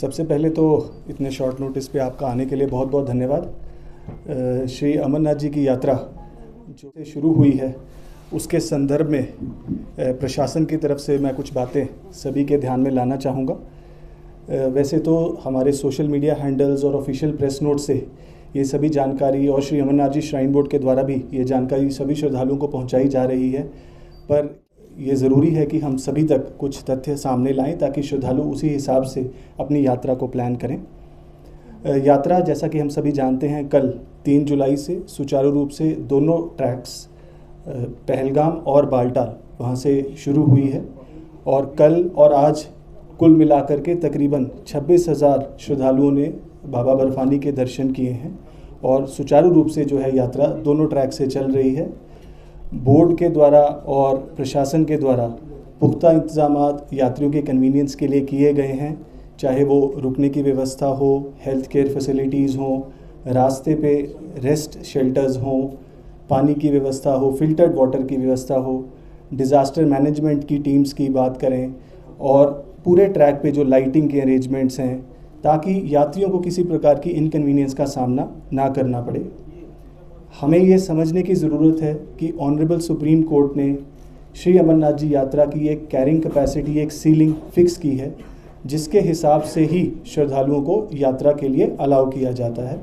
सबसे पहले तो इतने शॉर्ट नोटिस पे आपका आने के लिए बहुत बहुत धन्यवाद। श्री अमरनाथ जी की यात्रा जो शुरू हुई है उसके संदर्भ में प्रशासन की तरफ से मैं कुछ बातें सभी के ध्यान में लाना चाहूँगा। वैसे तो हमारे सोशल मीडिया हैंडल्स और ऑफिशियल प्रेस नोट से ये सभी जानकारी और श्री अमरनाथ जी श्राइन बोर्ड के द्वारा भी ये जानकारी सभी श्रद्धालुओं को पहुंचाई जा रही है, पर ये ज़रूरी है कि हम सभी तक कुछ तथ्य सामने लाएं ताकि श्रद्धालु उसी हिसाब से अपनी यात्रा को प्लान करें। यात्रा जैसा कि हम सभी जानते हैं कल 3 जुलाई से सुचारू रूप से दोनों ट्रैक्स पहलगाम और बालटाल वहाँ से शुरू हुई है और कल और आज कुल मिलाकर के तकरीबन 26,000 श्रद्धालुओं ने बाबा बर्फानी के दर्शन किए हैं और सुचारू रूप से जो है यात्रा दोनों ट्रैक से चल रही है। बोर्ड के द्वारा और प्रशासन के द्वारा पुख्ता इंतजामात यात्रियों के कन्वीनियंस के लिए किए गए हैं, चाहे वो रुकने की व्यवस्था हो, हेल्थ केयर फैसिलिटीज़ हों, रास्ते पे रेस्ट शेल्टर्स हों, पानी की व्यवस्था हो, फिल्टर्ड वाटर की व्यवस्था हो, डिज़ास्टर मैनेजमेंट की टीम्स की बात करें और पूरे ट्रैक पे जो लाइटिंग के अरेंजमेंट्स हैं ताकि यात्रियों को किसी प्रकार की इनकन्वीनियंस का सामना ना करना पड़े। हमें ये समझने की ज़रूरत है कि ऑनरेबल सुप्रीम कोर्ट ने श्री अमरनाथ जी यात्रा की एक कैरिंग कैपेसिटी, एक सीलिंग फिक्स की है जिसके हिसाब से ही श्रद्धालुओं को यात्रा के लिए अलाउ किया जाता है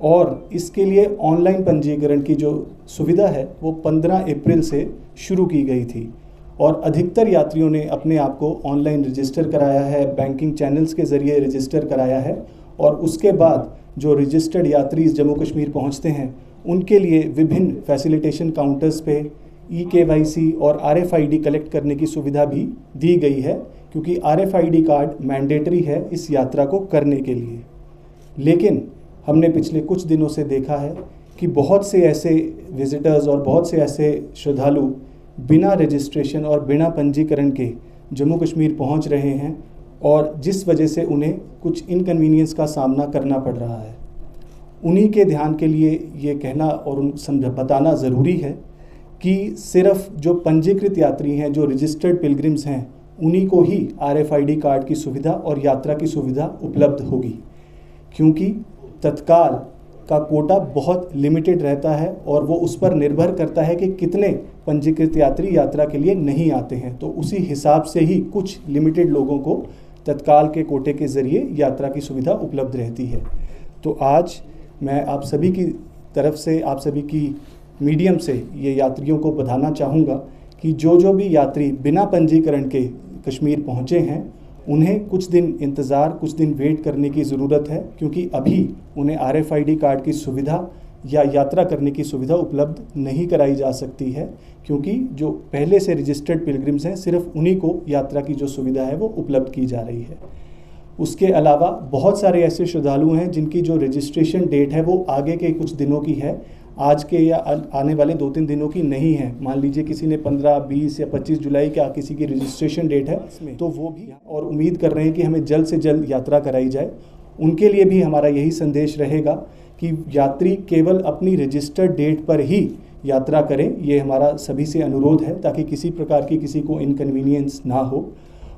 और इसके लिए ऑनलाइन पंजीकरण की जो सुविधा है वो 15 अप्रैल से शुरू की गई थी और अधिकतर यात्रियों ने अपने आप को ऑनलाइन रजिस्टर कराया है, बैंकिंग चैनल्स के ज़रिए रजिस्टर कराया है और उसके बाद जो रजिस्टर्ड यात्री जम्मू कश्मीर पहुंचते हैं उनके लिए विभिन्न फैसिलिटेशन काउंटर्स पे EKYC और RFID कलेक्ट करने की सुविधा भी दी गई है क्योंकि RFID कार्ड मैंडेटरी है इस यात्रा को करने के लिए। लेकिन हमने पिछले कुछ दिनों से देखा है कि बहुत से ऐसे विजिटर्स और बहुत से ऐसे श्रद्धालु बिना रजिस्ट्रेशन और बिना पंजीकरण के जम्मू कश्मीर पहुंच रहे हैं और जिस वजह से उन्हें कुछ इनकन्वीनियंस का सामना करना पड़ रहा है। उन्हीं के ध्यान के लिए ये कहना और बताना ज़रूरी है कि सिर्फ जो पंजीकृत यात्री हैं, जो रजिस्टर्ड पिलग्रिम्स हैं, उन्हीं को ही RFID कार्ड की सुविधा और यात्रा की सुविधा उपलब्ध होगी क्योंकि तत्काल का कोटा बहुत लिमिटेड रहता है और वो उस पर निर्भर करता है कि कितने पंजीकृत यात्री यात्रा के लिए नहीं आते हैं, तो उसी हिसाब से ही कुछ लिमिटेड लोगों को तत्काल के कोटे के ज़रिए यात्रा की सुविधा उपलब्ध रहती है। तो आज मैं आप सभी की तरफ से, आप सभी की मीडियम से ये यात्रियों को बताना चाहूँगा कि जो भी यात्री बिना पंजीकरण के कश्मीर पहुँचे हैं उन्हें कुछ दिन इंतज़ार, कुछ दिन वेट करने की ज़रूरत है क्योंकि अभी उन्हें RFID कार्ड की सुविधा या यात्रा करने की सुविधा उपलब्ध नहीं कराई जा सकती है क्योंकि जो पहले से रजिस्टर्ड पिलग्रिम्स हैं सिर्फ उन्हीं को यात्रा की जो सुविधा है वो उपलब्ध की जा रही है। उसके अलावा बहुत सारे ऐसे श्रद्धालु हैं जिनकी जो रजिस्ट्रेशन डेट है वो आगे के कुछ दिनों की है, आज के या आने वाले 2-3 दिनों की नहीं है। मान लीजिए किसी ने 15, 20 या 25 जुलाई का किसी की रजिस्ट्रेशन डेट है तो वो भी और उम्मीद कर रहे हैं कि हमें जल्द से जल्द यात्रा कराई जाए। उनके लिए भी हमारा यही संदेश रहेगा कि यात्री केवल अपनी रजिस्टर्ड डेट पर ही यात्रा करें, ये हमारा सभी से अनुरोध है ताकि किसी प्रकार की किसी को इनकन्वीनियंस ना हो।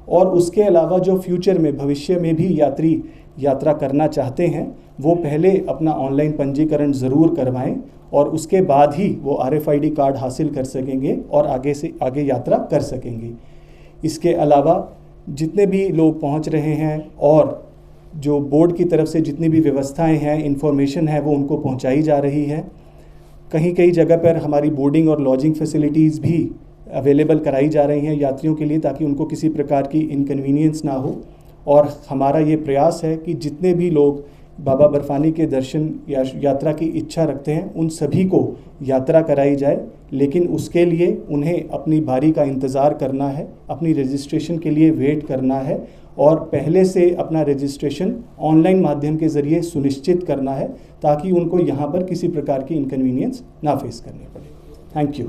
और उसके अलावा जो फ्यूचर में, भविष्य में भी यात्री यात्रा करना चाहते हैं वो पहले अपना ऑनलाइन पंजीकरण ज़रूर करवाएं और उसके बाद ही वो RFID कार्ड हासिल कर सकेंगे और आगे से आगे यात्रा कर सकेंगे। इसके अलावा जितने भी लोग पहुंच रहे हैं और जो बोर्ड की तरफ से जितनी भी व्यवस्थाएं हैं, इंफॉर्मेशन है, वो उनको पहुंचाई जा रही है। कहीं जगह पर हमारी बोर्डिंग और लॉजिंग फैसिलिटीज़ भी अवेलेबल कराई जा रही हैं यात्रियों के लिए ताकि उनको किसी प्रकार की इनकन्वीनियंस ना हो। और हमारा ये प्रयास है कि जितने भी लोग बाबा बर्फानी के दर्शन या यात्रा की इच्छा रखते हैं उन सभी को यात्रा कराई जाए, लेकिन उसके लिए उन्हें अपनी बारी का इंतज़ार करना है, अपनी रजिस्ट्रेशन के लिए वेट करना है और पहले से अपना रजिस्ट्रेशन ऑनलाइन माध्यम के ज़रिए सुनिश्चित करना है ताकि उनको यहाँ पर किसी प्रकार की इनकन्वीनियंस ना फेस करनी पड़े। Thank you.